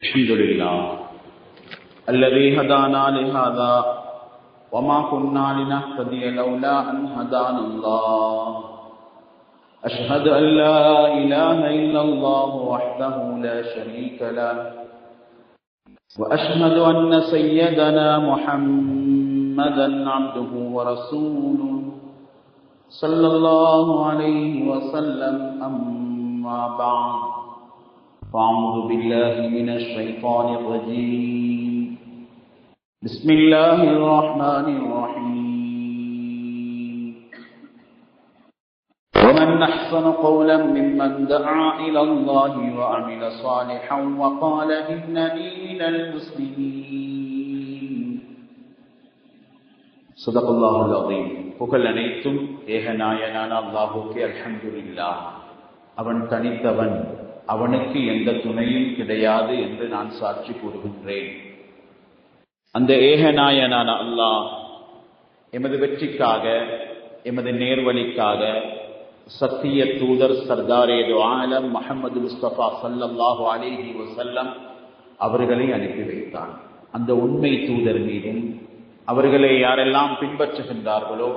الحمد لله الذي هدانا لهذا وما كنا لنهتدي لولا أن هدانا الله أشهد أن لا إله إلا الله وحده لا شريك له وأشهد أن سيدنا محمدا عبده ورسوله صلى الله عليه وسلم أما بعد فأعوذ بالله من الشيطان الرجيم بسم الله الرحمن الرحيم ومن أحسن قولا ممن دعا إلى الله وعمل صالحا وقال إنني من المسلمين صدق الله العظيم. புகழ் அனைத்தும் ஏகநாயனான அல்லாஹ்வுக்கே அல்ஹம்துலில்லாஹ். அவன் தனித்தவன், அவனுக்கு எந்த துணையும் கிடையாது என்று நான் சாட்சி கூறுகின்றேன். அந்த ஏகநாயனான அல்லாஹ் எமது வெற்றிக்காக, எமது நேர்வழிக்காக சத்திய தூதர் சர்தாரே து ஆலம் முஹம்மது முஸ்தபா ஸல்லல்லாஹு அலைஹி வஸல்லம் அவர்களை அனுப்பி வைத்தான். அந்த உண்மை தூதர் மீதும் அவர்களை யாரெல்லாம் பின்பற்றுகின்றார்களோ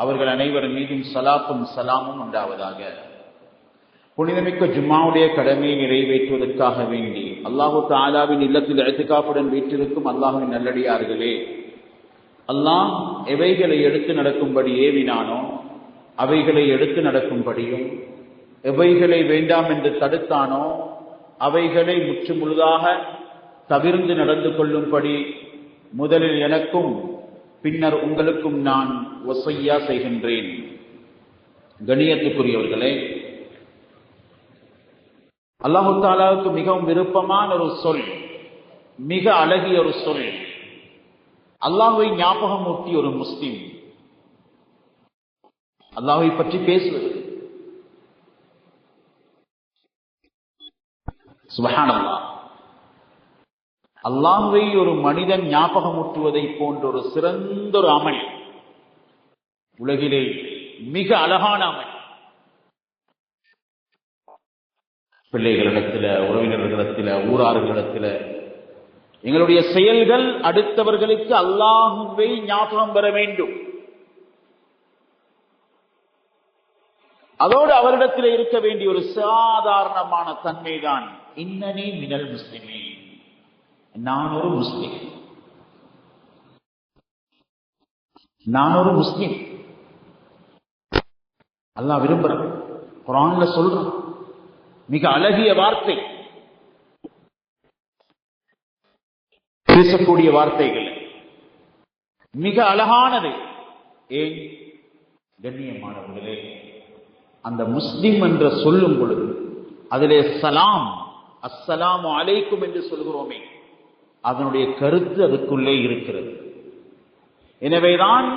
அவர்கள் அனைவர் மீதும் ஸலாத்தும் ஸலாமும் உண்டாவதாக. புனிதமிக்க ஜும்மாவுடைய கடமையை நிறைவேற்றுவதற்காக வேண்டி அல்லாஹு தஆலாவின் இல்லத்தில் இஅ்திகாஃபுடன் வீற்றிருக்கும் அல்லாஹ்வின் நல்லடியார்களே, அல்லாஹ் எவைகளை எடுத்து நடக்கும்படி ஏவினானோ அவைகளை எடுத்து நடக்கும்படியும், எவைகளை வேண்டாம் என்று தடுத்தானோ அவைகளை முற்று முழுதாக தவிர்ந்து நடந்து கொள்ளும்படி முதலில் எனக்கும் பின்னர் உங்களுக்கும் நான் வஸய்யா செய்கின்றேன். கண்ணியத்துக்குரியவர்களே, அல்லாஹு தஆலாவுக்கு மிகவும் விருப்பமான ஒரு சொல், மிக அழகிய ஒரு சொல், அல்லாஹ்வை ஞாபகம் ஊட்டிய ஒரு முஸ்லிம் அல்லாஹ்வை பற்றி பேசுவது. சுப்ஹானல்லாஹ். அல்லாஹ்வை ஒரு மனிதன் ஞாபகம் ஊட்டுவதை போன்ற ஒரு சிறந்த ஒரு அமல் உலகிலே மிக அழகான அமல். பிள்ளைகளிடத்தில், உறவினர்களிடத்தில், ஊரார்களிடத்தில் எங்களுடைய செயல்கள் அடுத்தவர்களுக்கு அல்லாஹ்வை ஞாபகம் பெற வேண்டும். அதோடு அவரிடத்தில் இருக்க வேண்டிய ஒரு சாதாரணமான தன்மைதான் இன்னனி மினல் முஸ்லிமீன், நான் ஒரு முஸ்லிம், நான் ஒரு முஸ்லிம். அல்லாஹ் விரும்புறான், குர்ஆன்ல சொல்றான். மிக அழகிய வார்த்தை, பேசக்கூடிய வார்த்தைகள் மிக அழகானது. ஏன் கண்ணியமானவர்களே, அந்த முஸ்லிம் என்று சொல்லும் பொழுது அதிலே சலாம், அஸ்ஸலாமு அலைக்கும் என்று சொல்கிறோமே, அதனுடைய கருத்து அதுக்குள்ளே இருக்கிறது. எனவேதான்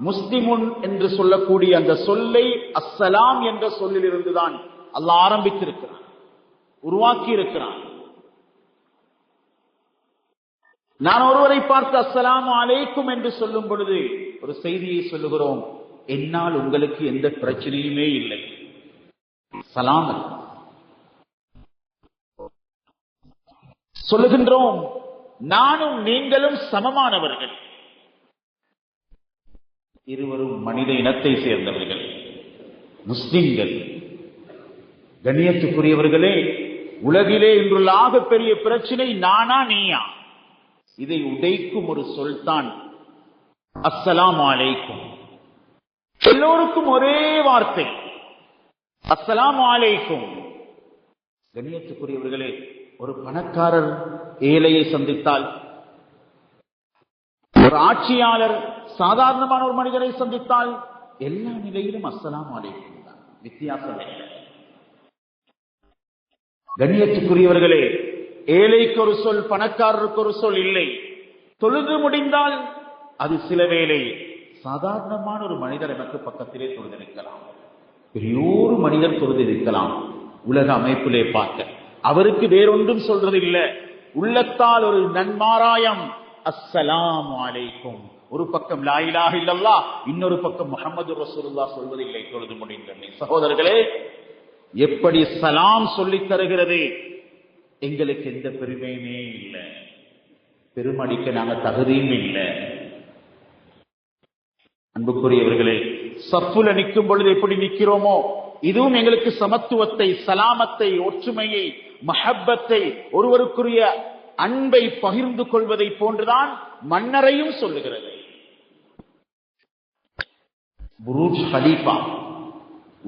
முஸ்லிமுன் என்று சொல்லக்கூடிய அந்த சொல்லை அஸ்ஸலாம் என்ற சொல்லில் இருந்துதான் அல்லாஹ் ஆரம்பித்திருக்கிறான், உருவாக்கி இருக்கிறான். நான் ஒருவரை பார்த்து அஸ்ஸலாமு அலைக்கும் என்று சொல்லும் பொழுது ஒரு செய்தியை சொல்லுகிறோம், என்னால் உங்களுக்கு எந்த பிரச்சனையுமே இல்லை, சலாம் சொல்லுகின்றோம். நானும் நீங்களும் சமமானவர்கள், இருவரும் மனித இனத்தை சேர்ந்தவர்கள், முஸ்லிம்கள். கண்ணியத்துக்குரியவர்களே, உலகிலே இன்றுள்ள ஆகப்பெரிய பிரச்சனை நானா நீயா, இதை உடைக்கும் ஒரு சொல்தான் அஸ்ஸலாமு அலைக்கும். எல்லோருக்கும் ஒரே வார்த்தை அஸ்ஸலாமு அலைக்கும். கண்ணியத்துக்குரியவர்களே, ஒரு பணக்காரர் ஏழையை சந்தித்தால், ஒரு ஆட்சியாளர் சாதாரணமான ஒரு மனிதரை சந்தித்தால் எல்லா நிலையிலும் அஸ்ஸலாமு அலைக்கும் தான், வித்தியாசம் இல்லை. கண்ணியத்துக்குரியவர்களே, ஏழைக்கு ஒரு சொல், பணக்காரருக்கு ஒரு சொல் இல்லை. தொழுது முடிந்தால் அது சில வேளை சாதாரணமான ஒரு மனிதர் எனக்கு பக்கத்திலே தொழுதிருக்கலாம், பெரியோரு மனிதர் தொழுதிருக்கலாம். உலக அமைப்பிலே பார்க்க அவருக்கு வேறொன்றும் சொல்றது இல்லை, உள்ளத்தால் ஒரு நன்மாராயம் அஸ்ஸலாமு அலைக்கும். ஒரு பக்கம் லா இலாஹ இல்லல்லாஹ், இன்னொரு பக்கம் முஹம்மது ரசூலுல்லாஹ் சொல்வதில்லை தொழுது முடிந்தது. சகோதரர்களே, எப்படி சலாம் சொல்லித் தருகிறது, எங்களுக்கு எந்த பெருமையுமே இல்லை, பெருமடிக்க நாங்க தகுதியும் இல்லை. அன்புக்குரியவர்களே, சப்புல நிற்கும் பொழுது எப்படி நிற்கிறோமோ இதுவும் எங்களுக்கு சமத்துவத்தை, சலாமத்தை, ஒற்றுமையை, மஹப்பத்தை, ஒருவருக்குரிய அன்பை பகிர்ந்து கொள்வதை போன்றுதான் மன்னரையும் சொல்லுகிறது. புரூஜ் ஹலீஃபா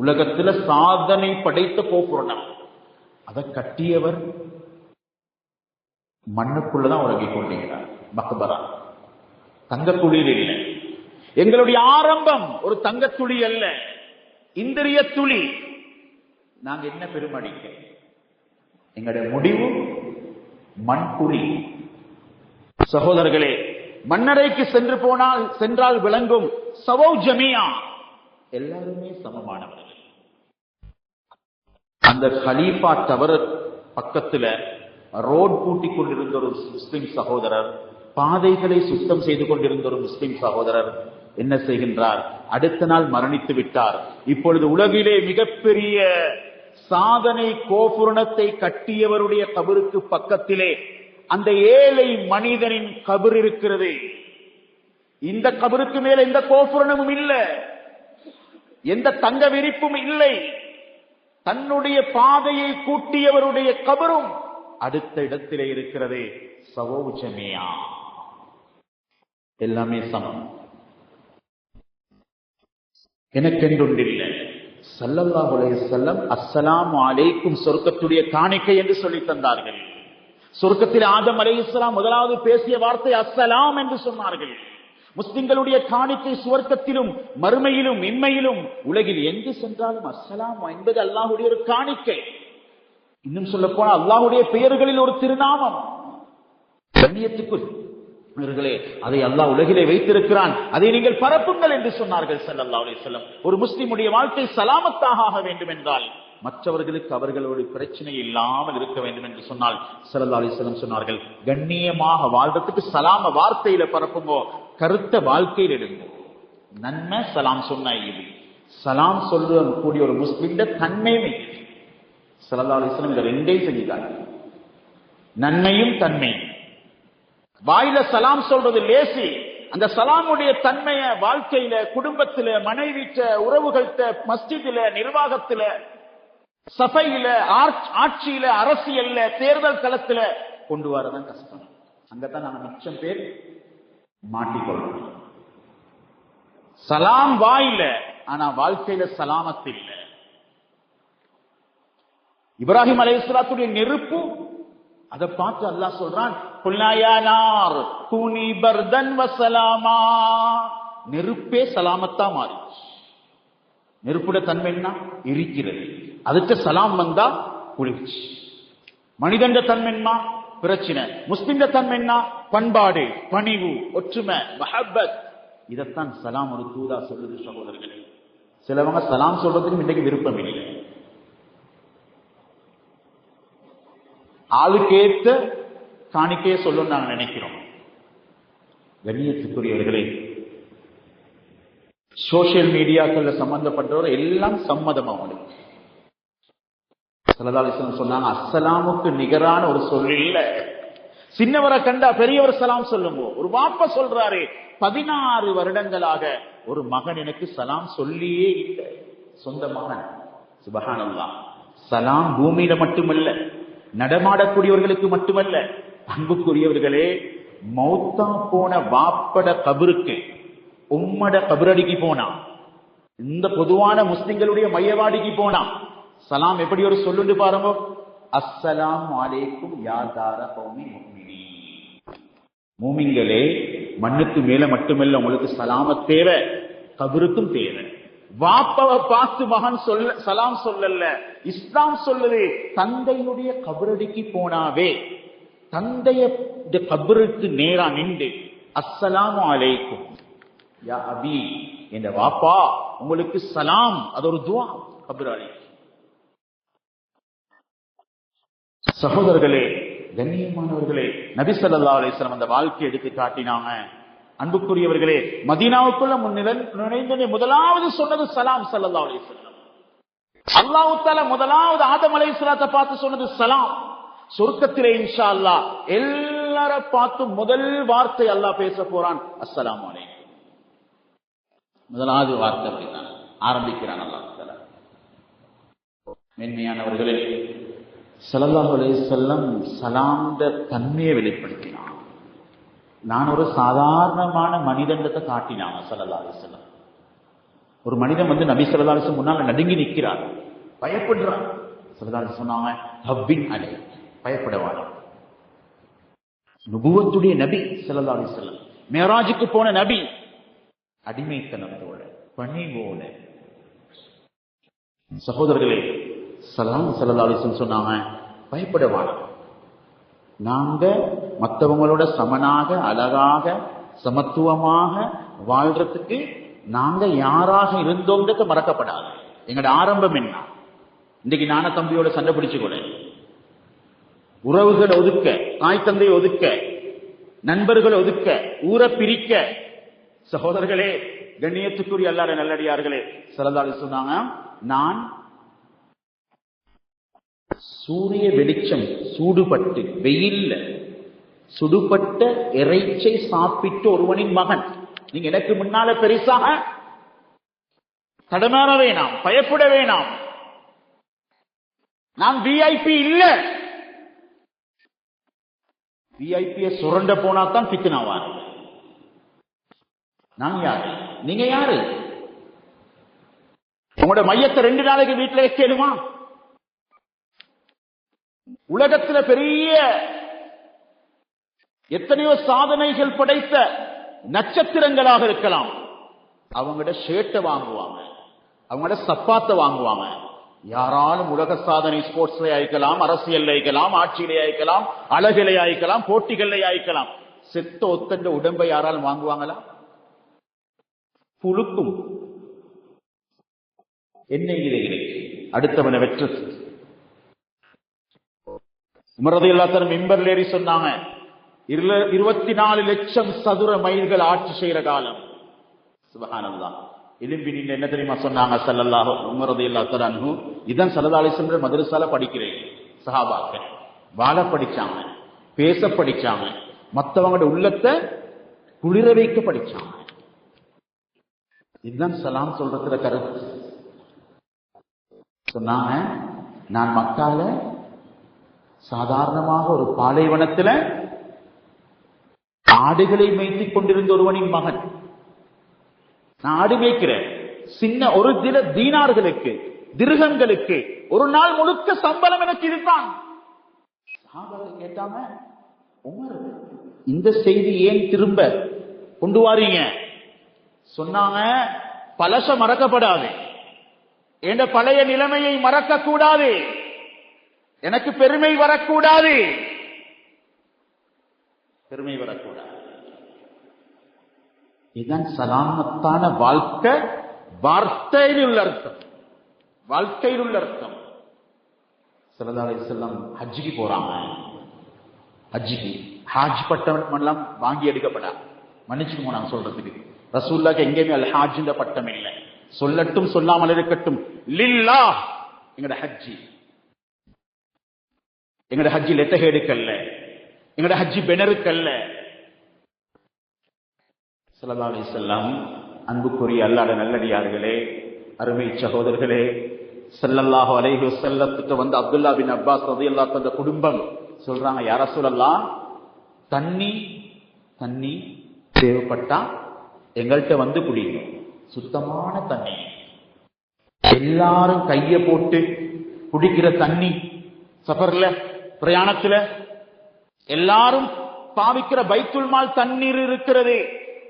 உலகத்துல சாதனை படைத்த கோபுரம். அதை கட்டியவர் மண்ணுக்குள்ளதான் உறங்கிக் கொண்டிருக்கிறார். மக்பரா தங்கக்குழியில் இல்லை. எங்களுடைய ஆரம்பம் ஒரு தங்கத்துளி அல்ல, இந்திரிய துளி. நாங்க என்ன பெருமடிக்க, எங்களுடைய முடிவு மண்குழி. சகோதரர்களே, மன்னரைக்கு சென்றால் விளங்கும் சவௌ ஜமியா, எல்லாருமே சமமானவர்கள். அந்த கலீஃபா டவர் பக்கத்துல ரோட் கூட்டிக் கொண்டிருந்த ஒரு முஸ்லிம் சகோதரர், பாதைகளை சுத்தம் செய்து கொண்டிருந்த ஒரு முஸ்லிம் சகோதரர் என்ன செய்கின்றார்? அடுத்த நாள் மரணித்து விட்டார். இப்பொழுது உலகிலே மிகப்பெரிய சாதனை கோபுரணத்தை கட்டியவருடைய கபருக்கு பக்கத்திலே அந்த ஏழை மனிதனின் கபர் இருக்கிறது. இந்த கபருக்கு மேல எந்த கோபுரணமும் இல்லை, எந்த தங்க விரிப்பும் இல்லை. தன்னுடைய பாதையை கூட்டியவருடைய கபரும் அடுத்த இடத்திலே இருக்கிறது. சவௌ ஜமியா, எல்லாமே சமம். எனக்கென்றொன்றில்லை. ஸல்லல்லாஹு அலைஹி வஸல்லம் அஸ்ஸலாமு அலைக்கும் சொர்க்கத்துடைய காணிக்கை என்று சொல்லி தந்தார்கள். சொர்க்கத்தில் ஆதம் அலைஹிஸ்ஸலாம் முதலாவது பேசிய வார்த்தை அஸ்ஸலாம் என்று சொன்னார்கள். முஸ்லிம்களுடைய காணிக்கை சுவர்க்கத்திலும் மறுமையிலும் இம்மையிலும் உலகில் எங்கு சென்றாலும் அஸ்ஸலாம் என்பது அல்லாஹ்வுடைய ஒரு காணிக்கை. இன்னும் சொல்ல போனால் அல்லாஹ்வுடைய பெயர்களில் ஒரு திருநாமம். கண்ணியத்துக்குள் அதை அல்லாஹ் உலகிலே வைத்திருக்கிறான், அதை நீங்கள் பரப்புங்கள் என்று சொன்னார்கள் ஸல்லல்லாஹு அலைஹி வஸல்லம். ஒரு முஸ்லிமுடைய வாழ்க்கை சலாமத்தாக ஆக வேண்டும் என்றால் மற்றவர்களுக்கு அவர்களோடு பிரச்சனை இல்லாமல் இருக்க வேண்டும் என்று சொன்னால் ஸல்லல்லாஹு அலைஹி வஸல்லம் சொன்னார்கள், கண்ணியமாக வாழ்றதுக்கு சலாம வார்த்தையில பரப்புங்கோ, கருத்த வாழ்க்கையில் இருங்கோ. நன்மை சலாம் சொன்ன இது சலாம் சொல்லக்கூடிய ஒரு முஸ்லிம் தன்மையுமே ஸல்லல்லாஹு அலைஹி வஸல்லம் இதை ரெண்டையும் செஞ்சுட்டாங்க. நன்மையும் தன்மையும். வாயில சலாம் சொல்றது லேசி, அந்த சலாமுடைய தன்மைய வாழ்க்கையில, குடும்பத்தில, மனைவிட்ட, உறவுகள்கிட்ட, மஸ்ஜிதில, நிர்வாகத்தில, சபையில, ஆட்சியில, அரசியல்ல, தேர்தல் களத்துல கொண்டு வரதான் கஷ்டம். அங்கதான் நாங்க மிச்சம் பேர் மாட்டிக்கொள்றோம். சலாம் வாயில, ஆனா வாழ்க்கையில சலாமத்து இல்ல. இப்ராஹிம் அலைஹிஸ்ஸலாத்துடைய நெருப்பு, அதை பார்த்து அல்லாஹ் சொல்றான், நெருப்பே சலாமத்தா மாறிச்சு. நெருப்புடைய தன்மை என்ன? இருக்கிறது. அதுக்கு சலாம் வந்தா குளிர்ச்சி. மனிதன் தன்மை என்ன? பிரச்சனை. முஸ்லிம் தன்மை என்ன? பண்பாடு, பணிவு, ஒற்றுமை, மஹப்பத். இதைத்தான் சலாம் ஒரு தூதா சொல்லுது. சகோதரர்களே, சிலவங்க சலாம் சொல்றதுக்கு இன்றைக்கு விருப்பம் இல்லை. ஆளுக்கேற்ற காணிக்கையை சொல்ல நாங்க நினைக்கிறோம். கண்ணியத்துக்குரியவர்களே, சோசியல் மீடியாக்கள் சம்பந்தப்பட்டவர் எல்லாம் சம்மதம். அவங்களுக்கு ஸல்லல்லாஹு அலைஹி வஸல்லம் சொன்னாங்க, அஸ்ஸலாமுக்கு நிகரான ஒரு சொல் இல்ல. சின்னவரை கண்டா பெரியவர் சலாம் சொல்லுங்க. ஒரு வாப்பா சொல்றாரு, 16 வருடங்களாக ஒரு மகன் எனக்கு சலாம் சொல்லியே இல்லை. சொந்த மகன். சுப்ஹானல்லாஹ். சலாம் பூமியில மட்டுமல்ல, நடமாடக்கூடியவர்களுக்கு மட்டுமல்ல. அன்புக்குரியவர்களே, மௌத்தா போன வாப்பட கபருக்கு உம்மட கபரடிக்கு போனா, இந்த பொதுவான முஸ்லிம்களுடைய மையவாடிக்கு போனா சலாம் எப்படி ஒரு சொல்லுண்டு பாருங்க, அஸ்ஸலாமு அலைக்கும் யா தார கௌமி முஃமினீன். மூமின்களே, மண்ணுக்கு மேல மட்டுமல்ல உங்களுக்கு சலாமத் தேவை, கபருக்கும் தேவை. வாப்பவை பார்த்து மகன் சலாம் சொல்லல, இஸ்லாம் சொல்லுது, தந்தையுடைய கபரடிக்கு போனாவே தந்தைய கபருக்கு நேரா நின்று அஸ்ஸலாமு அலைக்கும் யா அபி, என்ற வாப்பா உங்களுக்கு சலாம், அது ஒரு துஆ கபராளி. சகோதரர்களே, கண்ணியமானவர்களே, நபி ஸல்லல்லாஹு அலைஹி வஸல்லம் அந்த வாழ்க்கையை எடுத்து காட்டினாங்க. அன்புக்குரியவர்களே, மதீனாவுக்குள்ள நுழைந்த முதலாவது சொன்னது சலாம். ஸல்லல்லாஹு அலைஹி வஸல்லம் அல்லாஹ் தஆலா முதலாவது ஆதம் அலைஹிஸ்ஸலாத்தை பார்த்து சொன்னது சலாம். சொர்க்கத்திலே இன்ஷா அல்லாஹ் எல்லார பார்த்து முதல் வார்த்தை அல்லாஹ் பேச போறான், அஸ்ஸலாமு அலைக்கும். முதலாவது வார்த்தை அப்படிதான் ஆரம்பிக்கிறான் அல்லாஹ் தஆலா. மென்மையானவர்களே, ஸல்லல்லாஹு அலைஹி வஸல்லம் சலாம்த தன்மையை வெளிப்படுத்தினான். நான் ஒரு சாதாரணமான மனிதன்றத்தை காட்டினாங்க ஸல்லல்லாஹு அலைஹி வஸல்லம். ஒரு மனிதன் வந்து நபி ஸல்லல்லாஹு அலைஹி வஸல்லம் முன்னால நடுங்கி நிற்கிறார், பயப்படுறான். ஸல்லல்லாஹு அலைஹி வஸல்லம் சொன்னாங்க, ஹப்பின் அலை, பயப்படவான. நுபுவத்துடைய நபி ஸல்லல்லாஹு அலைஹி வஸல்லம், மேராஜுக்கு போன நபி, அடிமைத்தனத்தோட பணிவோட. சகோதரர்களே, ஸல்லல்லாஹு அலைஹி வஸல்லம் சொன்னாங்க, பயப்படவான. நாங்க மற்றவங்களோட சமனாக, அழகாக, சமத்துவமாக வாழ்றதுக்கு நாங்க யாராக இருந்தோங்கிறத மறக்கப்படாது. எங்களோட ஆரம்பம் என்ன? இன்னைக்கு நான தம்பியோட சண்டை பிடிச்சு கூட, உறவுகளை ஒதுக்க, தாய் தந்தையை ஒதுக்க, நண்பர்களை ஒதுக்க, ஊரை பிரிக்க. சகோதரர்களே, கண்ணியத்துக்குரிய அல்லாஹ்வின் நல்லடியார்களே, ஸல்லல்லாஹு அலைஹி வஸல்லம் சொன்னாங்க, நான் சூரிய வெளிச்சம் சூடுபட்டு வெயில்ல சுடுபட்ட இறைச்சை சாப்பிட்டு ஒருவனின் மகன், நீங்க எனக்கு முன்னால பெரிசாக தடமாற வேணாம், பயப்பட வேணாம். நான் விஐபி இல்ல. விஐபியை சுரண்ட போனாதான் பித்னாவார். நான் யாரு, நீங்க யாரு? உங்களோட மையத்தை 2 நாளைக்கு வீட்டில் வைக்கணுமா? உலகத்துல பெரிய எத்தனையோ சாதனைகள் படைத்த நட்சத்திரங்களாக இருக்கலாம், அவங்களோட ஷர்ட்டை வாங்குவாங்க, அவங்களோட சப்பாத்தை வாங்குவாங்க. யாராலும் உலக சாதனை ஸ்போர்ட்ஸ்ல ஆயிக்கலாம், அரசியல் ஆயிக்கலாம், ஆட்சியிலே ஆயிக்கலாம், அழகிலே ஆயிக்கலாம், போட்டிகள் ஆயிக்கலாம். செத்த ஒத்தண்ட உடம்பை யாராலும் வாங்குவாங்களா? புழுக்கும் என்னையிலே இருக்கு அடுத்தவனை வெற்று. உமர் ரலியல்லாஹு அன்ஹு மிம்பர்ல ஏறி சொன்னாங்க, 24 லட்சம் சதுர மைல்கள் ஆட்சி செய்யற காலம். சுப்ஹானல்லாஹ். எலும்பி நின்று என்ன தெரியுமா சொன்னாங்க ஸல்லல்லாஹு உமர் ரலியல்லாஹு அன்ஹு? இதான் ஸல்லல்லாஹு அலைஹி வஸல்லம் மதரசால படிக்கிறேன். சஹாபாக்கள் வாழ படிச்சாங்க, பேச படிச்சாங்க, மற்றவங்களோட உள்ளத்தை குளிர வைக்க படிச்சாங்க. இதுதான் சலாம் சொல்றதுல கருத்து. சொன்னாங்க, நான் மக்கால சாதாரணமாக ஒரு பாலைவனத்துல ஆடுகளை மேய்த்துக் கொண்டிருந்த ஒருவனின் மகன். நான் ஆடு மேய்க்கிறேன். சின்ன ஒரு சில தீனார்களுக்கு, திருகங்களுக்கு ஒரு நாள் முழுக்க சம்பளம் எனக்கு இதுதான். கேட்டாங்க, உமர் இந்த செய்தி ஏன் திரும்ப கொண்டு வாரீங்க? சொன்னாங்க, பழச மறக்கப்படாது, என்ற பழைய நிலைமையை மறக்க கூடாது, எனக்கு பெருமை வரக்கூடாது, பெருமை வரக்கூடாது. இதுதான் சலாமத்தான வாழ்க்கை. வார்த்தையில் உள்ள அர்த்தம், வாழ்க்கையில் உள்ள அர்த்தம். ஸல்லல்லாஹு அலைஹி வஸல்லம் ஹஜ்ஜிக்கு போறாங்க. ஹஜ்ஜிக்கு ஹாஜ் பட்டம் எல்லாம் வாங்கி எடுக்கப்படாது. மன்னிச்சுக்கு போனாங்க சொல்றதுக்கு. ரசூலுல்லாஹ்க்கு எங்கேயுமே அல் ஹாஜ்ன்ற பட்டம் இல்லை. சொல்லட்டும் சொல்லாமல் இருக்கட்டும், லில்லாஹ் எங்கட ஹஜ்ஜி, எங்கட ஹஜ்ஜி லெட்டஹேடுக்கல்ல, எங்கட ஹஜ்ஜி பெனருக்கல்ல. ஸல்லல்லாஹு அலைஹி வஸல்லம், அன்புக்குரிய அல்லாஹ்வின் நல்லடியார்களே, அருமை சகோதரர்களே, ஸல்லல்லாஹு அலைஹி வஸல்லத்துக்கு வந்து அப்துல்லாஹ் பின் அப்பாஸ் ரலியல்லாஹு அன்ஹு குடும்பம் சொல்றாங்க, யா ரசூலல்லாஹ், தண்ணி தேவைப்பட்டா எங்கள்கிட்ட வந்து குடிங்க, சுத்தமான தண்ணி. எல்லாரும் கைய போட்டு குடிக்கிற தண்ணி, சஃபர்ல பிரயாணத்துல எல்லாரும் பாவிக்கிற பைத்துல் மால் தண்ணீர் இருக்கிறது,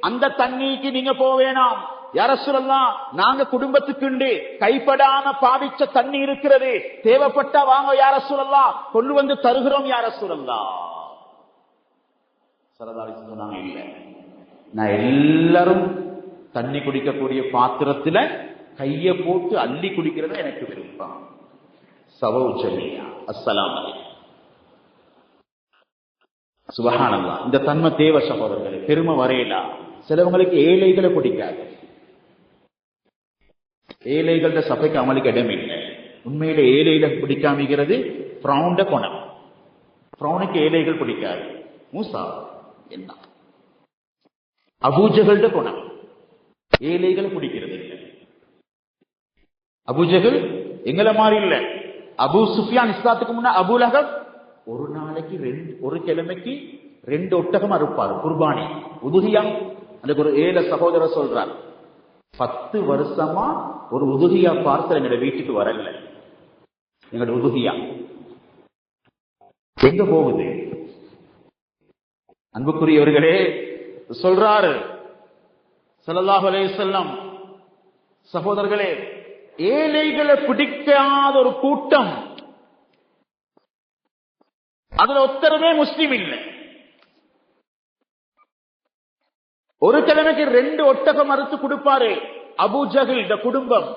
அந்த தண்ணிக்கு நீங்க போக வேணாம். யா ரசூலல்லாஹ், நாங்க குடும்பத்துக்கு கைப்படாம பாவிச்ச தண்ணி இருக்கிறது, தேவைப்பட்டா வாங்க யா ரசூலல்லாஹ், கொண்டு வந்து தருகிறோம் யா ரசூலல்லாஹ். ஸல்லல்லாஹு அலைஹி வஸல்லம் சொன்னாங்க, இல்ல, நான் எல்லாரும் தண்ணி குடிக்கக்கூடிய பாத்திரத்துல கைய போட்டு அள்ளி குடிக்கிறது எனக்கு விருப்பம். சவௌஜமியா, அஸ்ஸலாமு அலைக்கும். சுப்ஹானல்லாஹ். இந்த தன்மை தேவை சகோதரர்களே, பெருமை வரையலாம். சிலவங்களுக்கு ஏழைகளை பிடிக்காது, ஏழைகள சபைக்கு அமலுக்கு இடம் இல்லை. உண்மையில ஏழைகளை பிடிக்காமிக்கிறது பிரவுண்ட குணம். ஃபிரௌனுக்கு ஏழைகள் பிடிக்காது. மூசா என்ன அபூஜகல்ட குணம், ஏழைகள் பிடிக்கிறது இல்லை. அபூஜகல் எங்களை மாதிரி இல்ல. அபூ சுஃபியான் இஸ்லாத்துக்கு முன்ன அபூ லஹப் ஒரு நாளைக்கு ஒரு கிழமைக்கு 2 ஒட்டகம் அறுப்பார் குர்பானி உதுகியா. அந்த ஒரு ஏழை சகோதரர் சொல்றார், 10 வருஷமா ஒரு உதுகியா பார்சல் எங்களோட வீட்டுக்கு வரல. எங்களோட உதுகியா எங்க போகுது? அன்புக்குரியவர்களே சொல்றாரு ஸல்லல்லாஹு அலைஹி வஸல்லம், சகோதரர்களே, ஏழைகளை பிடிக்காத ஒரு கூட்டம், அதுல ஒத்தரவே முஸ்லிம் இல்லை. ஒரு கிழமைக்கு 2 ஒட்டகம் அறுத்து கொடுப்பாரு அபூ ஜஹல் இந்த குடும்பம்.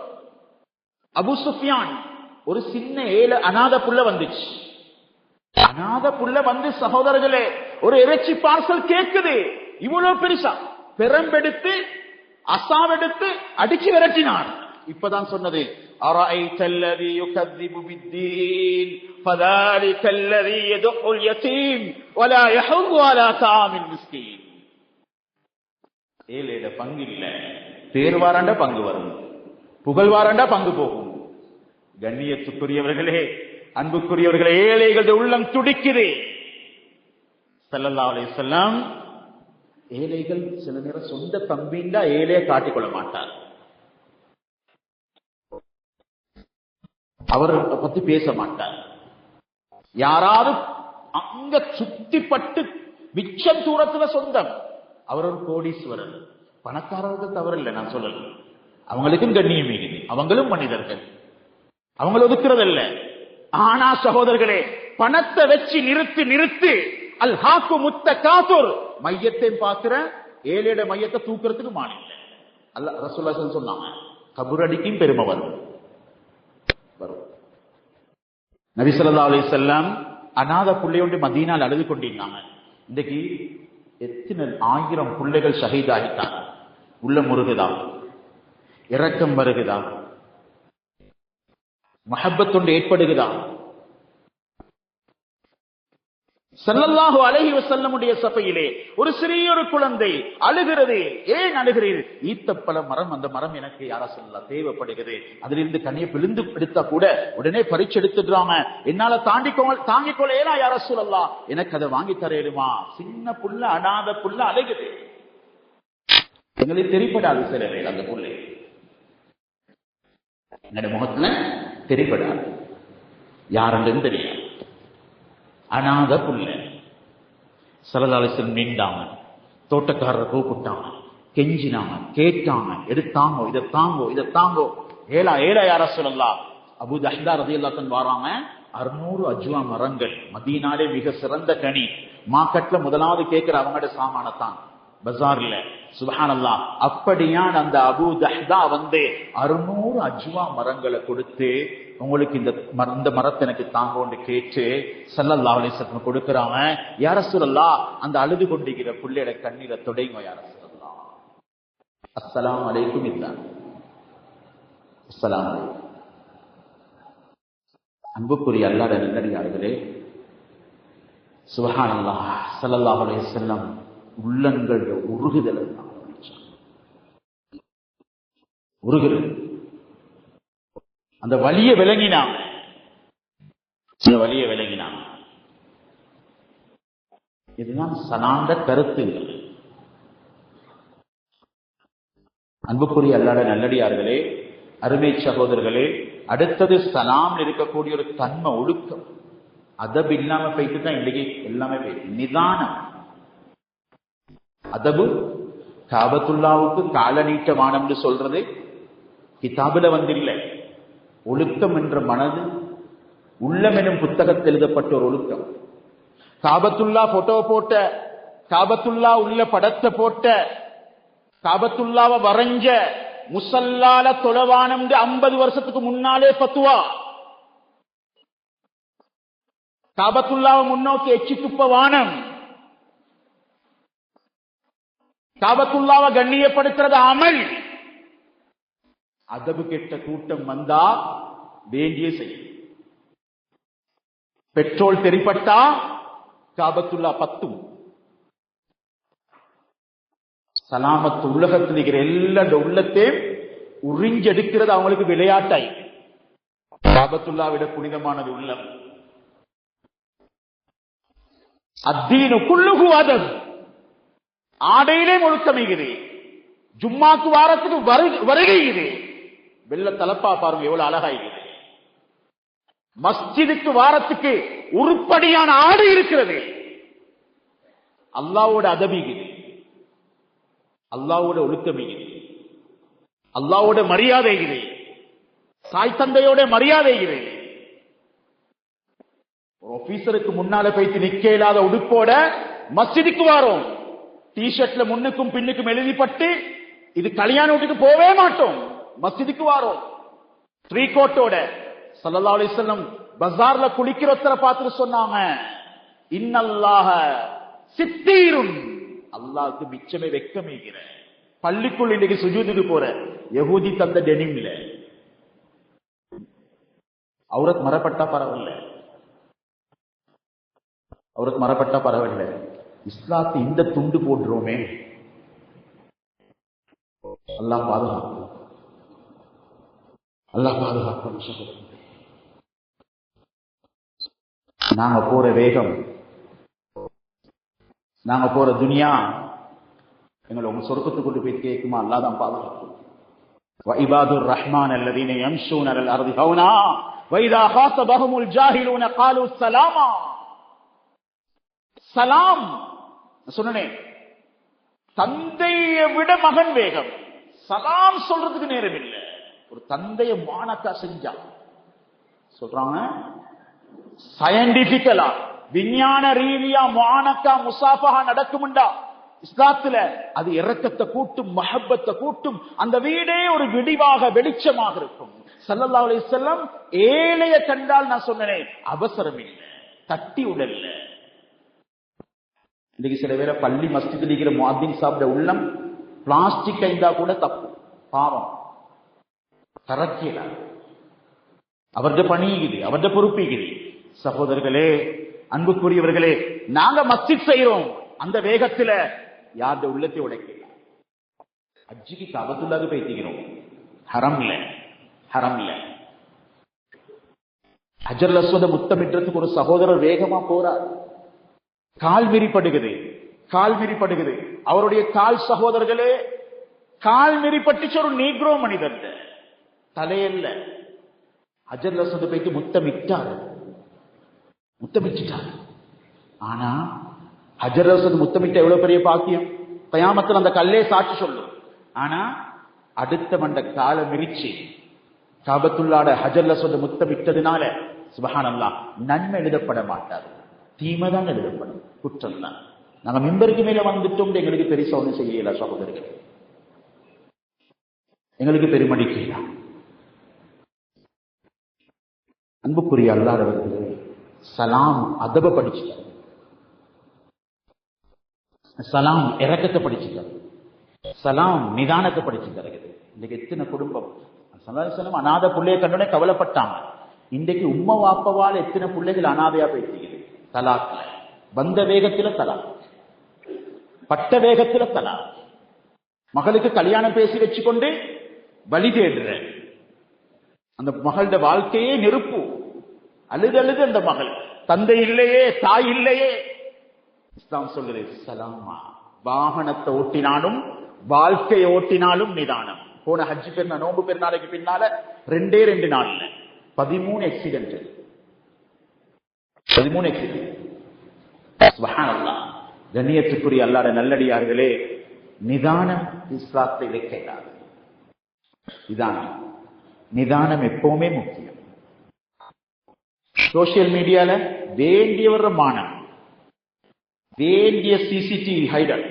அபூ சுஃபியான் ஒரு சின்ன ஏழை அநாத புள்ள வந்துச்சு. அநாத புள்ள வந்து சகோதரர்களே ஒரு இறைச்சி பார்சல் கேட்குது. இவ்வளவு பெருசா பெரம்பெடுத்து அசாவெடுத்து அடிச்சு விரட்டினார். இப்பதான் சொன்னது, أرأيت الذي يكذب بالدين فذلك الذي يدع اليتيم ولا يحض على طعام المسكين. ஏழைட பங்கு இல்ல, பேர் வாராண்டா பங்கு வரும், புகழ் வாராண்டா பங்கு போகும். கண்ணியத்துக்குரியவர்களே, அன்புக்குரியவர்களே, ஏழைகளுடைய உள்ளம் துடிக்குது. ஸல்லல்லாஹு அலைஹி வஸல்லம், ஏழைகள் சில நேரம் சொந்த தம்பிண்டா ஏழையை காட்டிக்கொள்ள மாட்டார். அவர் பத்தி பேச மாட்டார். யாராவது அங்க சுத்திப்பட்டு மிச்சம் தூரத்துல சொந்தம், அவர் ஒரு கோடீஸ்வரர், பணக்காரர்கள் தவறு இல்லை, நான் சொல்லல. அவங்களுக்கும் கண்ணியம் இருக்குது, அவங்களும் மனிதர்கள், அவங்கள ஒதுக்குறதில்ல. ஆனா சகோதரர்களே, பணத்தை வச்சு நிறுத்து அல் ஹாக்கு முத்த காசுர், மையத்தை பார்க்கிற ஏழையோட மையத்தை தூக்குறதுக்கு மாநில அல்ல. ரசூலுல்லாஹி சொன்னாங்க, கபுரடிக்கும் பெருமை வரும். நபி ஸல்லல்லாஹு அலைஹி வஸல்லம் அநாத புள்ளையோடு மதீனால அழுது கொண்டிருந்தாங்க. இன்றைக்கு எத்தனை 1000 பிள்ளைகள் ஷஹீதாகிட்டாங்க. உள்ள முருகுதா, இரக்கம் வருகுதா, மஹப்பத்தொண்டு ஏற்படுகிறதா? ஸல்லல்லாஹு அலைஹி வஸல்லமுடைய சபையிலே ஒரு சிறிய ஒரு குழந்தை அழுகிறது. ஏன் அழுகிறீர்? ஈத்தப்பழ மரம், அந்த மரம் எனக்கு யார சொல்லலாம் தேவைப்படுகிறது, அதிலிருந்து கனியை பிழிந்து எடுத்தா கூட உடனே பறிச்சு எடுத்துடுறாங்க, என்னால தாங்கிக்கொள்ள ஏனா யார சொல்லலாம், எனக்கு அதை வாங்கி தரேடுமா? சின்ன புள்ள, அநாத புள்ள அழுகுது. எங்களுக்கு தெரிப்படாது சில வேலை அந்த புள்ளை என்னோட முகத்துல தெரிப்படாது, யாருன்னு தெரியாது. அநாத புள்ள. ஸல்லல்லாஹு அலைஹி வஸல்லம் நின்றாங்க, தோட்டக்காரரை கூப்பிட்டாங்க, கெஞ்சினாங்க, கேட்டாங்க, எடுத்தாங்கோ, இதை தாங்கோ. ஏலா யார சொல்லலாம். அபூ தஹ்தா ரலியல்லாஹு அன்ஹு வராங்க. 600 அஜ்வா மரங்கள், மதீனாலே மிக சிறந்த கனி. மார்க்கெட்ல முதலாவது கேட்கிற அவங்களோட சாமானத்தான், பஜார்ல. சுப்ஹானல்லாஹ். அப்படியான அந்த அபூ தஹ்தா வந்து 600 அஜ்வா மரங்களை கொடுத்து, உங்களுக்கு இந்த மரத்தை எனக்கு தாங்கோன்னு கேட்டு ஸல்லல்லாஹு அலைஹி வஸல்லம் கொடுக்கறாங்க. யா ரசூலல்லாஹ், அந்த அழுது கொண்டிருக்கிற புள்ளையோட கண்ணீரை தொடைங்க யா ரசூலல்லாஹ். அஸ்ஸலாமு அலைக்கும் இல்லா. அஸ்ஸலாமு அலைக்கும். அன்புக்குரிய அல்லாஹ்வுடைய நல்லடியார்களே, சுப்ஹானல்லாஹ், ஸல்லல்லாஹு அலைஹி வஸல்லம் உள்ளங்கள் உருகுதல் உருகுறது, அந்த வலிய விளங்கினாங்க. இதுதான் சனாந்த கருத்துங்கள். அன்புக்குரிய அல்லாஹ்வுடைய நல்லடியார்களே, அருமை சகோதரர்களே, அடுத்தது சலாம் இருக்கக்கூடிய ஒரு தன்மை, ஒழுக்கம், அதபு இல்லாம போயிட்டு தான் இன்னைக்கு எல்லாமே போயிட்டு. நிதானம், அதபு. காபத்துல்லாவுக்கு கால நீட்டமானம்னு சொல்றது கிதாபுல வந்தில்லை. ஒழுக்கம் என்ற மனது உள்ளம் எனும் புத்தகத்தில் எழுதப்பட்ட ஒரு ஒழுக்கம். காபத்துல்லா போட்டோ போட்ட, காபத்துல்லா உள்ள படத்தை போட்ட, காபத்துல்லாவை வரைஞ்ச முசல்லால தொழவானம் 50 வருஷத்துக்கு முன்னாலே பத்துவா. காபத்துல்லாவை முன்னோக்கி எச்சி துப்ப வானம். காபத்துல்லாவை கண்ணியப்படுத்துறது அமல். அதபு கெட்ட கூட்டம் வந்தா வேண்டிய செய்யும். பெட்ரோல் தெரிப்பட்டா காபத்துல்லா 10 சலாமத்து உலகத்தில் இருக்கிற எல்லா உள்ளத்தையும் உறிஞ்செடுக்கிறது அவங்களுக்கு விளையாட்டாய். காபத்துல்லா விட புனிதமானது உள்ளம். அத்தீனு குல்லுஹு அதப். ஆடையிலே ஒழுக்கமைகிறது. ஜும்மாக்கு வாரத்துக்கு வருகைகிறது. வெள்ள தலப்பா பாருங்க எவ்வளவு அழகாகிறது. மஸ்ஜிதுக்கு வாரத்துக்கு உருப்படியான ஆடை இருக்கிறது. அல்லாஹ்வோட அதபிகிறது, அல்லாஹ்வோட ஒழுக்கமைகிறது, அல்லாஹ்வோட மரியாதைகிறது, தாய் தந்தையோட மரியாதைகிறது. ஒரு ஆபீசருக்கு முன்னால போயிட்டு நிக்க இல்லாத உடுப்போட மஸ்ஜிதுக்கு வாரோம். டிஷர்ட்ல முன்னுக்கும் பின்னுக்கும் எழுதிப்பட்டு இது கல்யாண வீட்டுக்கு போவே மாட்டோம். மஸ்ஜிதுக்கு வாரோம் த்ரீ கோட்டோட. ஸல்லல்லாஹு அலைஹி வஸல்லம் பஜார்ல குளிக்கிறவரை பார்த்து சொன்னாங்க, இன்னல்லாஹ சித்தீருன். அல்லாஹ்க்கு மிச்சமே வெக்கமேகிற. பள்ளிக்குள் இன்னைக்கு சுஜூதுக்கு போற யஹூதி தந்த டெனிம்ல அவரத் மரப்பட்டா பரவாயில்ல, அவருக்கு மரப்பட்டா பரவாயில்ல. இஸ்லாத்து இந்த துண்டு போடுறோமே, அல்லாஹ் பாதுகாப்பு, அல்லாஹ் பாதுகாப்பு. நாங்க போற வேகம், நாங்க போற துனியா எங்களை உங்க சொர்க்கத்துக்கு கொண்டு போய் கேட்குமா? அல்லாஹ் தான் பாதுகாப்பு. வஇபாதுர் ரஹ்மான் அல்லதீன யம்ஷூன அலல் அர்தி ஹௌனா வஇதா ஹாஸபஹுமுல் ஜாஹிலூன காலூ ஸலாமா. சலாம் சொன்னேன், தந்தையை விட மகன் வேகம். சலாம் சொல்றதுக்கு நேரம் இல்லை. ஒரு தந்தைய மானக்கா செஞ்சா சொல்றாங்க, சயின்டிபிக்கலா விஞ்ஞான ரீதியா மானக்கா முசாஃபஹா நடக்கும்டா இஸ்லாத்துல அது இரக்கத்தை கூட்டும், மஹப்பத்தை கூட்டும். அந்த வீடே ஒரு விடிவாக வெளிச்சமாக இருக்கும். ஸல்லல்லாஹு அலைஹி வஸல்லம் ஏழைய கண்டால் நான் சொன்னேன் அவசரம் இல்லை, தட்டி உடல்ல. இன்னைக்கு சில பேரை பள்ளி மஸ்ஜிதில் இருக்கிற முஅத்தின் சாப்பிட உள்ளம் பிளாஸ்டிக் ஐந்தா கூட தப்பு, பாவம், கரக்கியல அவருடைய பணியுது, அவருடைய பொறுப்புகிறது. சகோதரர்களே, அன்புக்குரியவர்களே, நாங்க மஸ்ஜித் செய்யறோம், அந்த வேகத்துல யாருடைய உள்ளத்தை உடைக்கலாம். அஜிக்கு காபத்துல்லாஹ்க்கு பேசிக்கிறோம், ஹரம்ல ஹரம்ல ஹஜ்ருல் அஸ்வத முத்தமிடுறதுக்கு ஒரு சகோதரர் வேகமா போறார். கால் மிரிப்படுகிறது, கால் மிரிப்படுகிறது. அவருடைய கால் சகோதரர்களே, கால் மிரிப்பட்டுச்சு ஒரு நீக்ரோ மனிதர் தலையல்ல. ஹஜ்ருல் அஸ்வத போயிட்டு முத்தமிட்டார், முத்தமிட்டார். ஆனா ஹஜ்ருல் அஸ்வத் முத்தமிட்ட எவ்வளவு பெரிய பாக்கியம். கயாமத்தில் அந்த கல்லே சாட்சி சொல்லும். ஆனா அடுத்த மண்ட கால மிரிச்சு காபத்துல்லாட ஹஜ்ருல் அஸ்வத் முத்தமிட்டதுனால சுப்ஹானல்லாஹ் நன்மை எழுதப்பட மாட்டார், தீமை தான் எழுதப்படும், குற்றம் தான். நாங்க மிம்பருக்கு மேல வந்துட்டோம், எங்களுக்கு பெருசா ஒண்ணு செய்யல சகோதரர்கள், எங்களுக்கு பெருமடிக்கலாம். அன்புக்குரிய அல்லாஹ்வர்களே, சலாம் அதப படிச்சுட்டார், சலாம் இரக்கத்தை படிச்சுட்டார், சலாம் நிதானத்தை படிச்சுட்டார். இன்னைக்கு எத்தனை குடும்பம் சலாம் அநாத பிள்ளைய கண்டோடனே கவலைப்பட்டாங்க. இன்றைக்கு உம்மா வாப்பவால் எத்தனை பிள்ளைகள் அனாதையா பேசுகிறது. தலாக்ல வந்த வேகத்துல தலாக், பட்ட வேகத்துல தலாக். மகளுக்கு கல்யாணம் பேசி வச்சுக்கொண்டு வழி தேடுற அந்த மகளோட வாழ்க்கையே நெருப்பு. அழுது அழுது அந்த மகள், தந்தை இல்லையே, தாய் இல்லையே. இஸ்லாம் சொல்லுது சலாமா. வாகனத்தை ஓட்டினாலும் வாழ்க்கையை ஓட்டினாலும் நிதானம். போன ஹஜ் பெருநாள் நோன்பு பெருநாளைக்கு பின்னால 2 நாள்ல 13 ஆக்சிடென்ட், 13 ஆக்சிடென்ட். சுப்ஹானல்லாஹ். கண்ணியத்துக்குரிய அல்லாஹ்வுடைய நல்லடியார்களே, நிதானம் இஸ்லாத்தை இலக்கையாது. நிதானம், நிதானம் எப்பவுமே முக்கியம். சோசியல் மீடியால வேண்டியவர மானம், வேண்டிய சிசிடிவி ஹைடர்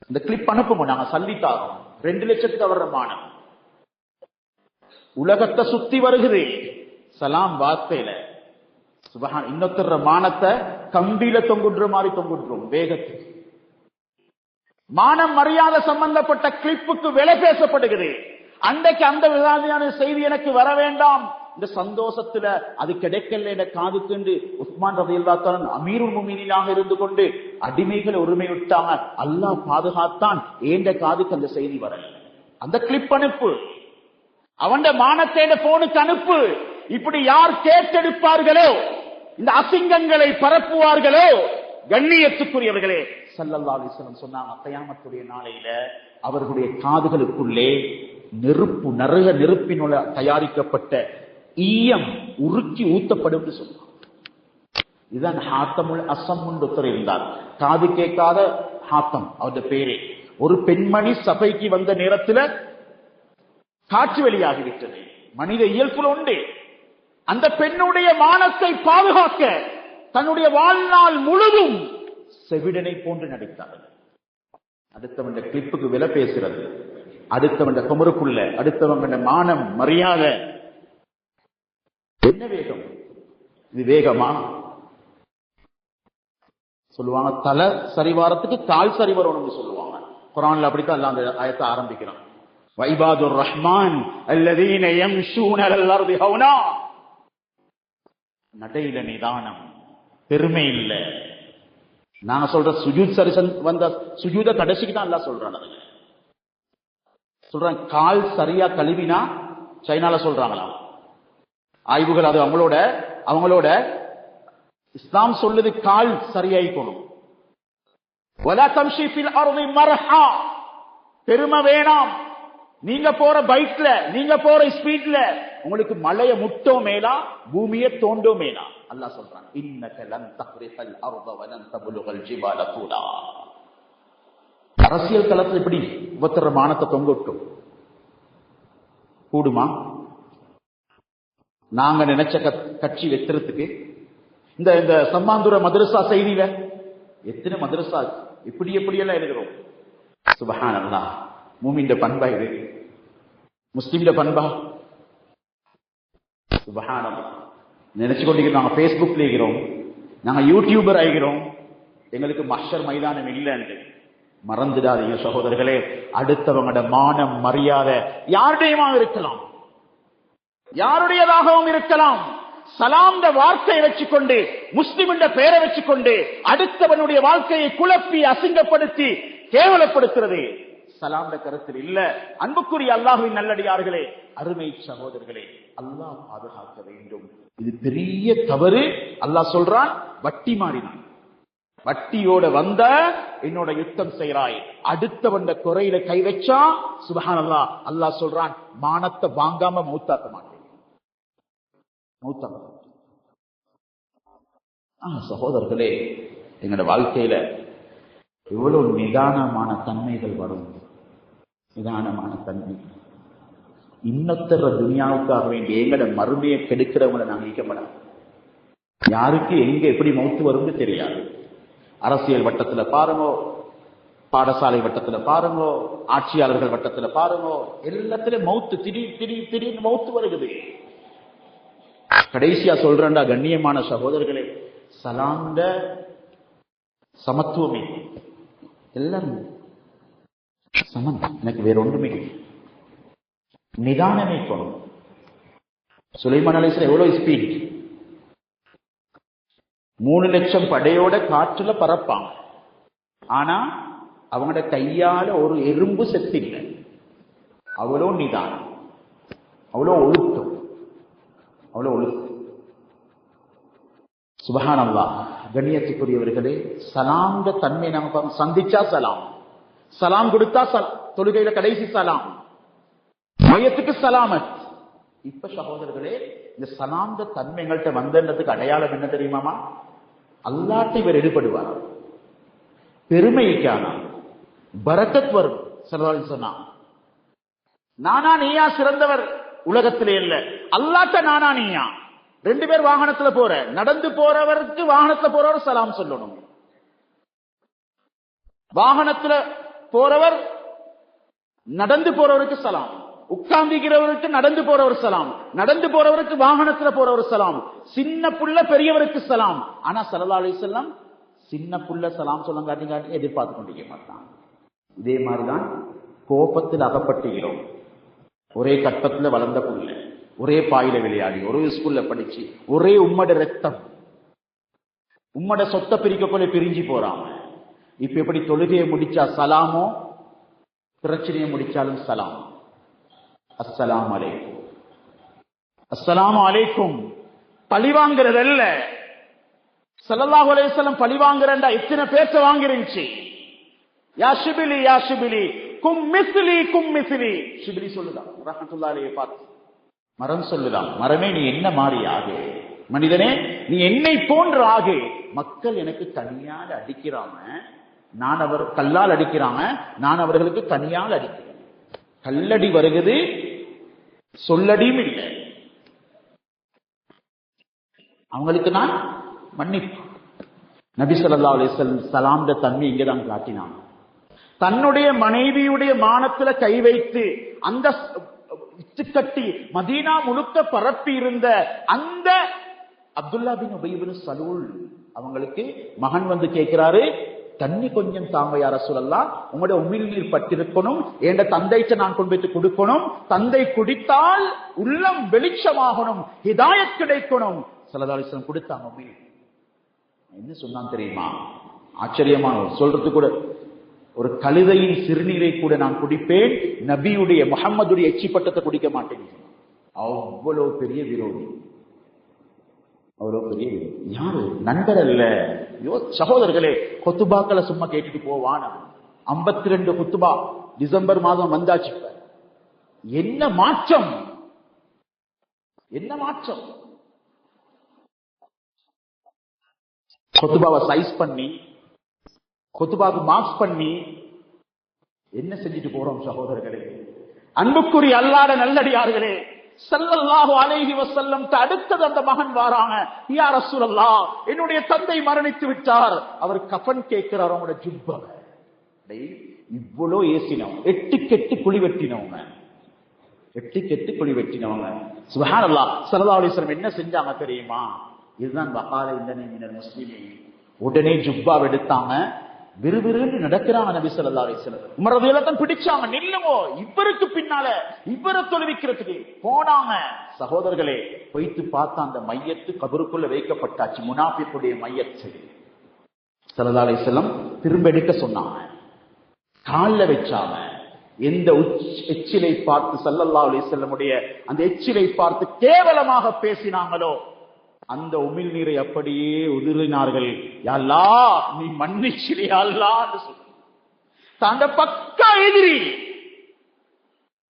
இந்த கிளிப் அனுப்புங்க, நாங்க சல்லித்தாரோம். 2 லட்சத்துக்கு வர்ற மானம் உலகத்தை சுத்தி வருகிறது. சலாம் வார்த்தையில சுபஹான். இன்னொருத்தர மானத்தை கம்பியில தொங்குன்ற மாதிரி தொங்குன்றோம் வேகத்துக்கு. மானம் மரியாதை சம்பந்தப்பட்ட கிளிப்புக்கு விலை பேசப்படுகிறது. அன்றைக்கு அந்த விதமான செய்தி எனக்கு வர வேண்டாம். இந்த சந்தோஷத்துல அது கிடைக்கல என்ற காதுக்கு உஸ்மான் ரலியல்லாஹு தஆலா அமீருல் முஃமினீனாக இருந்து கொண்டு அடிமைகளை உரிமை விட்டாங்க. அல்லாஹ் பாதுகாத்தான். ஏண்ட காதுக்கு அந்த செய்தி வரல. அந்த கிளிப் அனுப்பு, அவன் மானத்தை போனுக்கு அனுப்பு. இப்படி யார் கேட்டெடுப்பார்களோ, இந்த அசிங்கங்களை பரப்புவார்களோ, கண்ணியத்துக்குரியவர்களே, ஸல்லல்லாஹு அலைஹி வஸல்லம் சொன்னாங்க, கியாமத்துடைய நாளையில அவர்களுடைய காதுகளுக்குள்ளே நெருப்பு, நரக நெருப்பினுள்ள தயாரிக்கப்பட்ட ஈயம் உருக்கி ஊத்தப்படும் சொன்னார். இதுதான் ஹாத்தமுல் அஸம் ஒருத்தர் இருந்தார். காது கேட்காத ஹாத்தம் அவருடைய பேரே. ஒரு பெண்மணி சபைக்கு வந்த நேரத்தில் காற்று வெளியாகிவிட்டது. மனித இயல்புல உண்டு. அந்த பெண்ணுடைய மானத்தை பாதுகாக்க தன்னுடைய வாழ்நாள் முழுதும் செவிடனை போன்று நடித்தார். அடுத்தவன் கிளிப்புக்கு விலை பேசுறது, அடுத்தவன் குமருக்குள்ள, அடுத்தவன் மானம் மரியாதை. என்ன வேகம் இது? வேகமா? சொல்லுவாங்க தலை சரிவாரத்துக்கு கால் சரி வரணும்னு சொல்லுவாங்க. குர்ஆன்ல அப்படித்தான் அல்லாஹ் அந்த ஆயத்தை ஆரம்பிக்கிறான். வைபாதுர் ரஹ்மான் அல்லதீன யம்ஷூன அலல் அர்தி ஹௌனா. நடையில நிதானம், பெருமை இல்ல. நாங்க சொல்ற சுஜூத் சரி வந்த சுஜூத கடைசிக்கு தான் அல்லாஹ் சொல்றான். சொல்றான் கால் சரியா கழுவினா, சைனால சொல்றாங்களாம் ஆய்வுகள், அது அவங்களோட இஸ்லாம் சொல்லுது கால் சரியாயிக்கணும். வலா தம்ஷி ஃபில் அர்தி மர்ஹா. பெருமை வேணாம். நீங்க போற பைக்ல, நீங்க போற ஸ்பீட்ல உங்களுக்கு மலைய முட்டோ மேலா, பூமியை தோண்டோ மேலா. அல்லாஹ் சொல்றான், இன்னக லன் தஹ்ரிகல் அர்த வலன் தப்லுகல் ஜிபால தூலா. அரசியல் களத்தில் இப்படி உபத்திர மானத்தை தொங்கட்டும் கூடுமா? நாங்க நினைச்ச கட்சி வெத்துறதுக்கு இந்த சம்மாந்துர மதரசா செய்தியில எத்தனை மதரசா இப்படி எல்லாம் எழுதுறோம். சுப்ஹானல்லாஹ். மூமின்ட பண்பா இது? முஸ்லிம்ட பண்பா? சுப்ஹானல்லாஹ். நினைச்சு கொண்டிருக்கிறோம் நாங்க பேஸ்புக்ல இருக்கிறோம், நாங்க யூடியூபர் ஆகிறோம், எங்களுக்கு மஹ்ஷர் மைதானம் இல்லைன்னு மறந்துடாதீங்க சகோதரர்களே. அடுத்தவங்களோட மானம் மரியாதை யாருடையமாக இருக்கலாம், யாருடையதாகவும் இருக்கலாம். சலாம் வார்த்தையை வச்சுக்கொண்டு, முஸ்லிம் என்ற பெயரை வச்சுக்கொண்டு அடுத்தவனுடைய வாழ்க்கையை குழப்பி அசிங்கப்படுத்தி கேவலப்படுத்துறது சலாம் கருத்தில் இல்ல. அன்புக்குரிய அல்லாஹ்வின் நல்லடியார்களே, அருமை சகோதரர்களே, அல்லாஹ் பாதுகாக்க வேண்டும். இது பெரிய தவறு. அல்லாஹ் சொல்றான், வட்டி மாறினான். வட்டியோட வந்த என்னோட யுத்தம் செய்யறாய், அடுத்தவன் குறையில கை வச்சா சுப்ஹானல்லாஹ், அல்லாஹ் சொல்றான் மானத்தை வாங்காம மௌத்தாக்க மாட்டேன். சகோதரர்களே, எங்களோட வாழ்க்கையில எவ்வளவு நிதானமான தன்மைகள் வரும். நிதானமான தன்மை. இன்னொத்தர துனியாவுக்காக வேண்டிய எங்களோட மறுமையை கெடுக்கிறவங்களை நாங்கள் நீக்கப்பட. யாருக்கு எங்க எப்படி மௌத்து வரும்னு தெரியாது. அரசியல் வட்டத்துல பாருங்கோ, பாடசாலை வட்டத்துல பாருங்கோ, ஆட்சியாளர்கள் வட்டத்துல பாருங்கோ, எல்லாத்திலும் மௌத்து திடீர் மௌத்து வருகிறது. கடைசியா சொல்றேன்டா கண்ணியமான சகோதரர்களே, சலாந்த சமத்துவமே, எல்லாரும் சமம். எனக்கு வேற ஒன்றுமே நிதானமே கொள்ளும். சுலைமான் அலைஹிஸ்ஸலாம் எவ்வளவு ஸ்பீட், 3 லட்சம் படையோட காற்றுல பறப்பாங்க. ஆனா அவங்களோட கையால ஒரு எறும்பு செத்தில்லை. அவ்வளோ நிதானம், அவ்வளோ ஒழுக்கம், அவ்வளோ ஒழுக்கம். சுப்ஹானல்லாஹ். கண்ணியத்துக்குரியவர்களே, சலாம்ட தன்மை நாம சந்திச்சா சலாம், சலாம் கொடுத்தா தொழுகையில கடைசி சலாம், மையத்துக்கு சலாமத். இப்ப சகோதரர்களே, இந்த சலாம்ட தன்மை எங்கள்கிட்ட வந்ததுக்கு அடையாளம் என்ன தெரியுமாமா? அல்லாஹ்ட்ட இவர் ஈடுபடுவார், பெருமைக்கான பரக்கத் வரும். சொன்னா நானா நீயா சிறந்தவர் உலகத்திலே இல்ல, அல்லாஹ்ட்ட நானா நீயா. 2 பேர் வாகனத்துல போற, நடந்து போறவருக்கு வாகனத்துல போறவர் சலாம் சொல்லணும். வாகனத்துல போறவர் நடந்து போறவருக்கு சலாம், உட்கார்ந்துகிறவருக்கு நடந்து போறவர் சலாம், நடந்து போறவருக்கு வாகனத்துல போறவர் சலாம், சின்ன புள்ள பெரியவருக்கு சலாம். ஆனா ஸல்லல்லாஹு அலைஹி வஸல்லம் சின்ன புள்ள சலாம் சொல்ல காட்டி எதிர்பார்த்து கொண்டிருக்க மாட்டான். இதே மாதிரிதான் கோபத்தில் அகப்பட்டுகிறோம். ஒரே கட்டத்துல வளர்ந்த புள்ள, ஒரே பாயில விளையாடி, ஒரே ஸ்கூல்ல படிச்சு, ஒரே உம்மட ரத்தம், உம்மட சொத்தை பிரிக்க போல பிரிஞ்சு போறாங்க. இப்ப எப்படி தொழுகையை முடிச்சா சலாமோ, பிரச்சனையை முடிச்சாலும் சலாம். அஸ்ஸலாமு அலைக்கும், அஸ்ஸலாமு அலைக்கும். பழிவாங்கிறதல்ல. ஸல்லல்லாஹு அலைஹி வஸல்லம் பழிவாங்கிறண்டா எத்தனை பேச வாங்கிருந்துச்சு. யா ஷிபிலி யா ஷிபிலி கும் மிஸ்லி கும் மிஸ்லி. ஷிபிலி சொல்லுதான் ரஹ்மத்துல்லாஹி அலைஹி பார்த்து. மரம் சொல்லுதான், மரமே நீ என்ன மாறி ஆகு, மனிதனே நீ என்னை போன்று ஆகு. மக்கள் எனக்கு தனியால் அடிக்கிறாங்க, நான் அவர் கல்லால் அடிக்கிறாங்க, நான் அவர்களுக்கு தனியால் அடிக்கிறேன். கல்லடி வருகிறது, சொல்லடியும் இல்லை. அவங்களுக்கு நான் மன்னிப்பு. நபி ஸல்லல்லாஹு அலைஹி வஸல்லம் சலாம்ட தன்மை இங்கதான் காட்டினாங்க. தன்னுடைய மனைவியுடைய மானத்துல கை வைத்து அந்த கட்டி மதீனா முழுக்க பரப்பி இருந்த அந்த அப்துல்லா பின் உபை பின் சலூல் அவங்களுக்கு மகன் வந்து கேட்கிறாரு, தண்ணி கொஞ்சம் தாங்க யா ரசூலல்லாஹ், உங்களுடைய உமிழ் நீர் பட்டிருக்கணும், என்ற தந்தைக்கு நான் கொண்டு போய் கொடுக்கணும், தந்தை குடித்தால் உள்ளம் வெளிச்சமாகணும், ஹிதாயத் கிடைக்கணும். ஸல்லல்லாஹு அலைஹி வஸல்லம் கொடுத்தாங்க உமிழ். என்ன சொன்னான் தெரியுமா? ஆச்சரியமான சொல்றது கூட, ஒரு கழுதையின் சிறுநீரை கூட நான் குடிப்பேன், நபியுடைய முஹம்மதுடைய எச்சி பட்டத்தை குடிக்க மாட்டேன். அவ்வளவு பெரிய விரோதி, அவ்வளவு பெரிய விரோதி. யாரு? நண்பர் அல்ல. சகோதரர்களே, கொத்துபாக்களை சும்மா கேட்டுட்டு போவான். 52 குத்துபா டிசம்பர் மாதம் வந்தாச்சு. என்ன மாற்றம், என்ன மாற்றம். கொத்துபாவை சைஸ் பண்ணி, கொத்துபாக்கு மார்க்ஸ் பண்ணி என்ன செஞ்சுட்டு போறோம் சகோதரர்களே. அன்புக்குரிய அல்லாஹ்வுடைய நல்லடியார்களே, ஸல்லல்லாஹு அலைஹி வஸல்லம் அடுத்தது அந்த மகன் வாராங்க. யா ரசூலல்லாஹ், என்னுடைய தந்தை மரணித்து விட்டார். அவர் கஃன் கேட்கிறார், அவங்களோட ஜுப்பவை. இவ்வளோ ஏசினவங்க, 8 குழி வெட்டினவங்க, 8 குழி வெட்டினவங்க. சுப்ஹானல்லாஹ். ஸல்லல்லாஹு அலைஹி வஸல்லம் என்ன செஞ்சாங்க தெரியுமா? இதுதான் வகால இந்தனே மினல் முஸ்லிமீன். உடனே ஜுப்பாவை எடுத்தாங்க, விறுவிறுன்னு நடக்கிறாங்க நபி ஸல்லல்லாஹு அலைஹி வஸல்லம். உமர் ரலியல்லாஹு அன்ஹு பிடிச்சாங்க, நில்லுங்கோ, இவருக்கு பின்னால இவரை தொழுவிக்கிறதுக்கு போனாங்க. சகோதரர்களே, போய்த்து பார்த்தா அந்த மையத்து கபருக்குள்ள வைக்கப்பட்டாச்சு, முனாஃபிக்குடைய மையத்து. ஸல்லல்லாஹு அலைஹி வஸல்லம் திரும்ப எடுக்க சொன்னாங்க, கால்ல வச்சாங்க. எந்த எச்சிலை பார்த்து ஸல்லல்லாஹு அலைஹி வஸல்லமுடைய அந்த எச்சிலை பார்த்து கேவலமாக பேசினாங்களோ அந்த உமிழ் நீரை அப்படியே உதிரினார்கள். யா அல்லாஹ், நீ மன்னிச்சிரு யா அல்லாஹ். தாண்ட பக்கா எதிரி,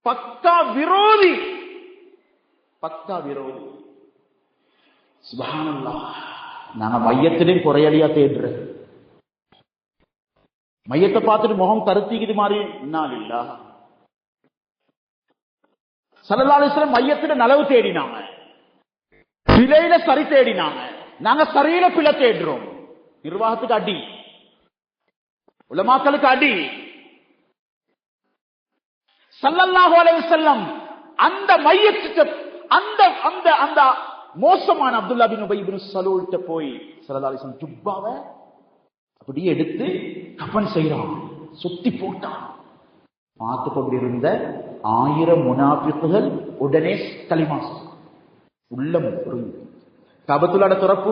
பக்கா விரோதி, பக்கா விரோதி. சுப்ஹானல்லாஹ். நாங்க மையத்திலையும் குறையடியா தேடுற, மையத்தை பார்த்துட்டு முகம் கருத்திக்குது மாதிரி. இன்னாலில்லாஹ். ஸல்லல்லாஹு அலைஹி வஸல்லம் மையத்துல நலவு தேடினாங்க, பிழையில சரி தேடினாங்க. நாங்க சரியில பிழை தேடுறோம். நிர்வாகத்துக்கு அடி, உலமாக்களுக்கு அடி. ஸல்லல்லாஹு அலைஹி வஸல்லம் அந்த மையத்துக்கு அந்த அந்த அந்த மோசமான அப்துல்லா பின் உபை பின் சலூல்ட்ட போய் ஸல்லல்லாஹு அலைஹி வஸல்லம் ஜுப்பாவை அப்படியே எடுத்து கஃன் செய்யறான், சுத்தி போட்டான். பார்த்து கொண்டிருந்த 1000 முனாஃபிக்குகள் உடனே கலிமா உள்ளம். கபத்துல்லாட துறப்பு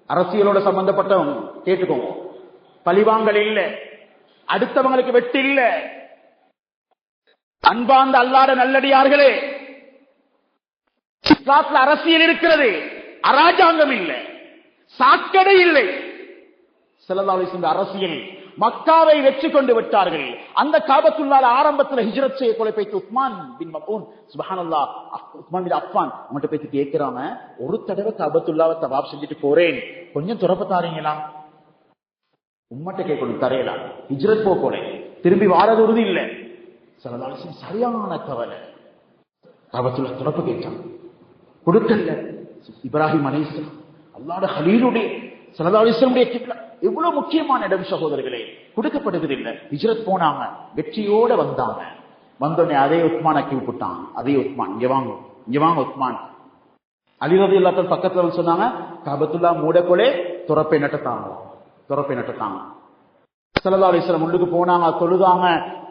அரசியலோட சம்பந்தப்பட்டவங்க கேட்டுக்கோங்க. பழிவாங்கல் இல்ல, அடுத்தவங்களுக்கு வெட்டு இல்ல. அன்பார்ந்த அல்லாஹ்வுடைய நல்லடியார்களே, இஸ்லாத்துல அரசியல் இருக்கிறது, அராஜாங்கம் இல்லை, சாக்கடை இல்லை. ஸல்லல்லாஹு அலைஹி வஸல்லம் அரசியல் மக்காவை வெற்றி கொண்டு விட்டார்கள். அந்த காபத்துல்லாஹ் ஆரம்பத்தில் ஹிஜ்ரத் செய்ய கொலை போய்த்து உஸ்மான் பின் மஃஊன், சுப்ஹானல்லாஹ், உஸ்மான் பின் அஃபான் அவங்கள்ட்ட போய்த்து கேட்கிறாங்க, ஒரு தடவை காபத்துல்லாஹ்வை தவாப் செஞ்சுட்டு போறேன், கொஞ்சம் துறப்பு தாரீங்களா? உம்மட்ட கேட்கணும், தரையலாம். ஹிஜ்ரத் போல திரும்பி வாரது உறுதி இல்லை. ஸல்லல்லாஹு அலைஹி வஸல்லம் சரியான கவலை. காபத்துல்லாஹ் துறப்பு கேட்டாங்க, கொடுக்கல. இப்ராஹிம் அலைஹிஸ்ஸலாம் அல்லாஹ்வுடைய ஹலீலுடைய ஸல்லல்லாஹு அலைஹி வஸல்லம் கிப்லா, எவ்வளவு முக்கியமான இடம் சகோதரர்களே, கொடுக்கப்படுவதில்லை. ஹிஜ்ரத் போனாங்க, வெற்றியோட வந்தாங்க. வந்தோடனே அதே உஸ்மான் ஆக்கி விட்டாங்க. அதே உஸ்மான், இங்க வாங்க, இங்க வாங்க உஸ்மான். அலி ரலியல்லாஹு அன்ஹு பக்கத்துல வந்து சொன்னாங்க, காபத்துல்லாஹ் மூடக்கொலை துறப்பை நட்டத்தாங்க, துறப்பை நட்டத்தாங்க. ஸல்லல்லாஹு அலைஹி வஸல்லம் உள்ளுக்கு போனாங்க, தொழுதாங்க,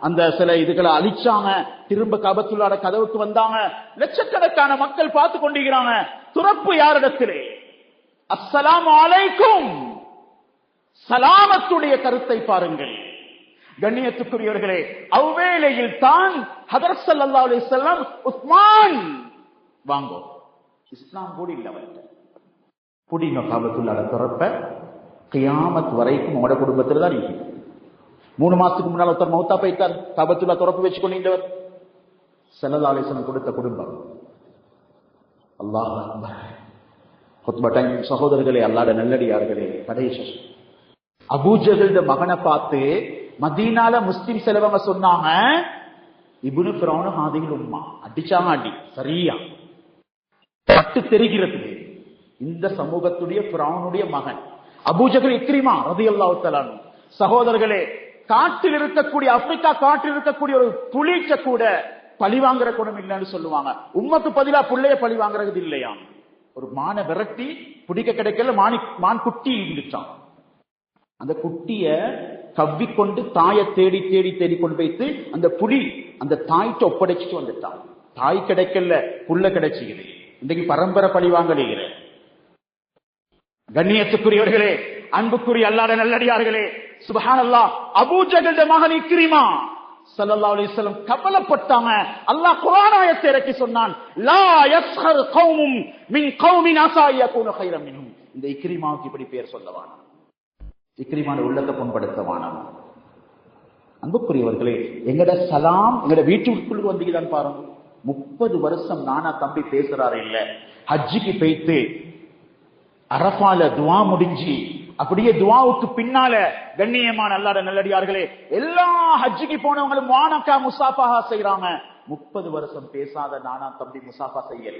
அந்த சில இதுகளை அழிச்சாங்க, திரும்ப கபத்துல்லாஹ் கதவுக்கு வந்தாங்க. லட்சக்கணக்கான மக்கள் பார்த்து கொண்டிருக்கிறாங்க. துறப்பு யாரிடத்திலே? அஸ்ஸலாமு அலைக்கும், சலாமத்துடைய கருத்தை பாருங்கள். கண்ணியத்துக்குரியவர்களே, அவ்வேளையில் தான் ஹதரத் ஸல்லல்லாஹு அலைஹி வஸல்லம் உஸ்மான் வாங்கோ, இஸ்லாம் கூட இல்ல அவர்கிட்ட, புடிங்க கபத்துல்லாஹ் துறப்ப கியாமத் வரைக்கும் உங்களோட குடும்பத்தில் தான் இருக்கு. 3 மாசத்துக்கு முன்னால் ஒருத்தர் மௌத்தா போயிட்டார், கபத்துல்லாஹ் துறப்பு வச்சு கொண்டிருந்தவர். ஸல்லல்லாஹு அலைஹி வஸல்லம் கொடுத்த குடும்பம். அல்லாஹ் அக்பர். குத்பா டைம் சகோதரர்களே, அல்லாஹ்வுடைய நல்லடியார்களே, கடைசி அபூஜஹல் மகனை பார்த்து மதீனால முஸ்லிம் செலவங்க சொன்னாங்க, இப்னு ஃபிரௌன் ஹாதிஹில் உம்மா, அடிச்சாங்க அடி சரியா பட்டு தெரிகிறது. இந்த சமூகத்துடைய ஃபிரௌனுடைய மகன் அபூஜஹல் இக்ரிமா ரலியல்லாஹு தஆலா. சகோதரர்களே, காட்டில் இருக்கக்கூடிய ஆப்பிரிக்கா காட்டில் இருக்கக்கூடிய ஒரு புலிக்க கூட பழி வாங்குற குணம் இல்லைன்னு சொல்லுவாங்க. உம்மக்கு பதிலா புள்ளைய பழி வாங்குறது இல்லையா? ஒரு மான விரட்டி பிடிக்க கிடைக்கல, மான் குட்டி இருந்துச்சான். அந்த குட்டிய கவ்விக்கொண்டு தாயை தேடி தேடி தேடி கொண்டு வைத்து அந்த புலி அந்த தாய்க்கு ஒப்படைச்சிட்டு வந்துட்டான். தாய் கிடைக்கல, புள்ள கிடைச்சிக்குது. இன்றைக்கு பரம்பரை பழி வாங்கலைகிற. கண்ணியத்துக்குரியவர்களே, அன்புக்குரிய அல்லாஹ்வுடைய நல்லடியார்களே, சுப்ஹானல்லாஹ், அபூஜஹல் மகன் இக்ரிமா ஸல்லல்லாஹு அலைஹி வஸல்லம் கவலைப்பட்டாங்க. அல்லாஹ் குர்ஆன் ஆயத்தை இறக்கி சொன்னான், லா யஸ்ஹர் கௌமும் மின் கௌமின் அஸா யகூனு கைரம் மின்ஹும். இந்த இக்ரிமாவுக்கு இப்படி பேர் சொல்லவானா, இக்ரிமான உள்ளத்தை புண்படுத்தவானா. அன்புக்குரியவர்களே, எங்கட சலாம் எங்கட வீட்டுக்குள்ள வந்தீங்கதான் பாருங்க. 30 வருஷம் நானா தம்பி பேசுறாரு இல்ல, ஹஜ்ஜிக்கு போயிட்டு அரஃபால துவா முடிஞ்சு அப்படியே துவாவுக்கு பின்னால கண்ணியமான அல்லாஹ்வுடைய நல்லடியார்களே, எல்லா ஹஜ்ஜிக்கு போனவங்களும் வானக்கா முசாஃபஹா செய்றாங்க. 30 வருஷம் பேசாத நானா தம்பி முசாஃபா செய்யல.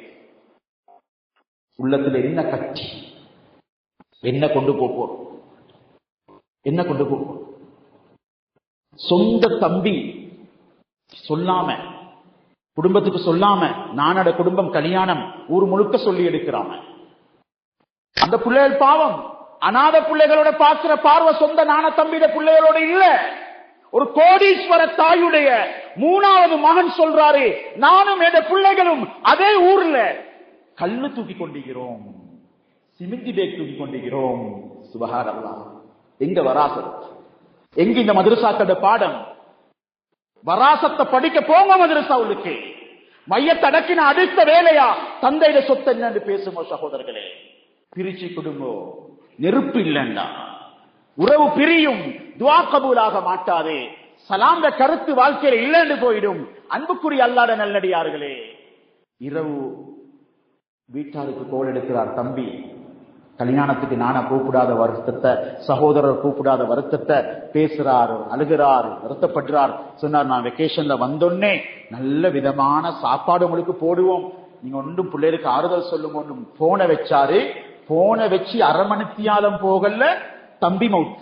உள்ளத்துல என்ன கட்டி, என்ன கொண்டு போறோம், என்ன கொண்டு போறோம்? சொந்த தம்பி சொல்லாம, குடும்பத்துக்கு சொல்லாம, நானோட குடும்பம் கல்யாணம் ஊர் முழுக்க சொல்லி எடுக்கிறாங்க. அந்த பிள்ளைகள் பாவம், அநாத பிள்ளைகளோட பார்க்கிற பார்வை சொந்த நான தம்பிட பிள்ளைகளோட இல்ல. ஒரு கோடீஸ்வர தாயுடைய 3வது மகன் சொல்றாரு, நானும் என் பிள்ளைகளும் அதே ஊர்ல கல்லு தூக்கி கொண்டிருக்கிறோம், சிமெண்ட் பேக் தூக்கி கொண்டிருக்கிறோம். சுப்ஹானல்லாஹ். எங்க வராசத், எங்க இந்த மதரசாக்களோட பாடம்? வராசத்தை படிக்க போங்க மதரசாவுக்கு. மையத்தடக்கின அடுத்த வேலையா தந்தையிட சொத்து என்னன்னு பேசுங்க சகோதரர்களே. பிரிச்சு கொடுங்கோ. நெருப்பு இல்லைண்டா உறவு பிரியும், துவா கபூலாக மாட்டாதே, சலாந்த கருத்து வாழ்க்கையில இல்லைன்னு போயிடும். அன்புக்குரிய அல்லாஹ்வுடைய நல்லடியார்களே, இரவு வீட்டாருக்கு கோல் எடுக்கிறார் தம்பி, கல்யாணத்துக்கு நானா கூப்பிடாத வருத்தத்தை, சகோதரர் கூப்பிடாத வருத்தத்தை பேசுறாரு, அழுகிறாரு, வருத்தப்படுறார். சொன்னார், நான் வெக்கேஷன்ல வந்தோன்னே நல்ல விதமான சாப்பாடு உங்களுக்கு போடுவோம், நீங்க ஒன்றும் பிள்ளைகளுக்கு ஆறுதல் சொல்லுங்க. ஒன்றும் போனை வச்சாரு. போனை வச்சு அரை மணித்தியாலம் போகல, தம்பி மவுத்.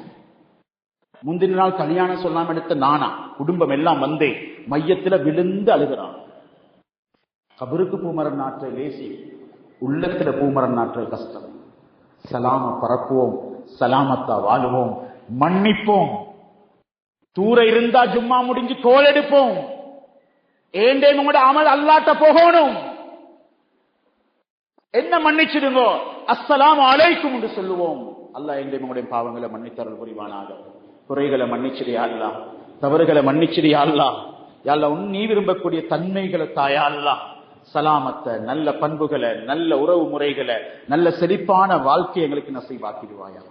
முந்தின நாள் கல்யாணம் சொல்லாம எடுத்த நானா குடும்பம் எல்லாம் வந்தே மையத்துல விழுந்து அழுகிறான். கபருக்கு பூமரன் நாற்ற லேசி, உள்ளத்துல பூமரன் நாற்ற கஷ்டம். சலாம பரப்புவோம், சலாமத்தா வாழுவோம், மன்னிப்போம். தூர இருந்தா ஜும்மா முடிஞ்சு கோல் எடுப்போம். ஏண்டே உங்களோட அமல் அல்லாட்ட போகணும். என்ன மன்னிச்சிடுங்க, அஸ்ஸலாமு அலைக்கும் என்று சொல்லுவோம். அல்லாஹ் எங்கே உங்களுடைய பாவங்களை மன்னித்தருள் புரிவானாக. குறைகளை மன்னிச்சிடியா அல்லாஹ், தவறுகளை மன்னிச்சிடியா அல்லாஹ். யா அல்லாஹ், நீ விரும்பக்கூடிய தன்மைகளை தாயா அல்லாஹ். சலாமத்தை, நல்ல பண்புகளை, நல்ல உறவு முறைகளை, நல்ல செழிப்பான வாழ்க்கையை எங்களுக்கு நசீபாக்கிடுவாயா.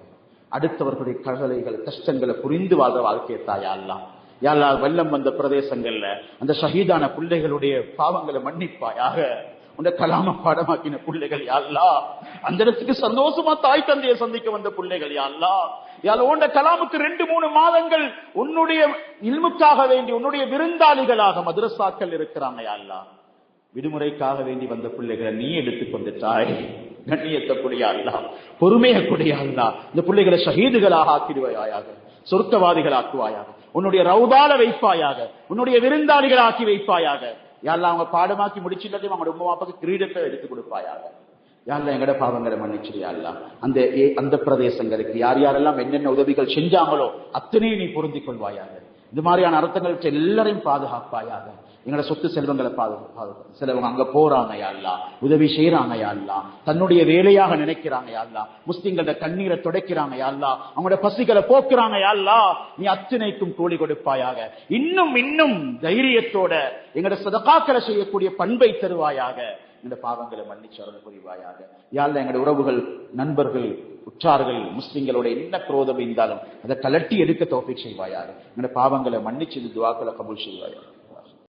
அடுத்தவர்களுடைய கவலைகள் கஷ்டங்களை புரிந்து வாழ்ற வாழ்க்கையை தாயா அல்லாஹ். யா அல்லாஹ், வெள்ளம் வந்த பிரதேசங்கள்ல அந்த ஷஹீதான பிள்ளைகளுடைய பாவங்களை மன்னிப்பாயாக. உன்னை கலாம பாடமாக்கின பிள்ளைகள் யா அல்லாஹ், அந்த இடத்துக்கு சந்தோஷமா தாய் தந்தையை சந்திக்க வந்த பிள்ளைகள் யா அல்லாஹ். யா அல்லாஹ், உன்னை கலாமுக்கு 2-3 மாதங்கள் உன்னுடைய இல்முக்காக வேண்டி உன்னுடைய விருந்தாளிகளாக மதரசாக்கள் இருக்கிறாங்க யா அல்லாஹ். விடுமுறைக்காக வேண்டி வந்த பிள்ளைகளை நீ எடுத்துக்கொண்டு தாய், கண்ணியத்தக்கூடிய அல்லாஹ், பொறுமையக்கூடிய அல்லாஹ், இந்த பிள்ளைகளை ஷஹீதுகளாக ஆக்கிடுவாயாக, சொர்க்கவாதிகள் ஆக்குவாயாக, உன்னுடைய ரவுதால வைப்பாயாக, உன்னுடைய விருந்தாளிகள் ஆக்கி வைப்பாயாக. யா அல்லாஹ், அவங்க பாடமாக்கி முடிச்சுட்டு அவங்களோட உம்மா அப்பாக்கு கிரீடத்தை எடுத்து கொடுப்பாயாக. யாரெல்லாம் எங்கட பாவங்களை மன்னிச்சிரியா அல்லா. அந்த பிரதேசங்களுக்கு யார் யாரெல்லாம் என்னென்ன உதவிகள் செஞ்சாங்களோ அத்தனையும் நீ பொருந்திக் கொள்வாயாக. இது மாதிரியான அர்த்தங்கள் எல்லாரையும் பாதுகாப்பாயாக. எங்களோட சொத்து செல்வங்களை பாதுகாப்பு. சிலவங்க அங்க போறாங்க யாழ்லா, உதவி செய்யறாங்க யாழ்லா, தன்னுடைய வேலையாக நினைக்கிறாங்க யாழ்லா, முஸ்லிம்களோட கண்ணீரை துடைக்கிறாங்க யாழ்லா, அவங்களோட பசிகளை போக்குறாங்க யாழ்லா, நீ அத்தனைக்கும் கூலி கொடுப்பாயாக. இன்னும் இன்னும் தைரியத்தோட எங்களோட சதகாக்களை செய்யக்கூடிய பண்பை தருவாயாக. இந்த பாவங்களை மன்னிச்சு அருள் புரிவாயாக. யாழ்லா, எங்களுடைய உறவுகள், நண்பர்கள், உற்றார்கள், முஸ்லிம்களோட என்ன குரோதம் இருந்தாலும் அதை கலட்டி எடுக்க தௌஃபீக் செய்வாயாக. எங்களுடைய பாவங்களை மன்னிச்சு துஆக்களை கபூல் செய்வாயாக.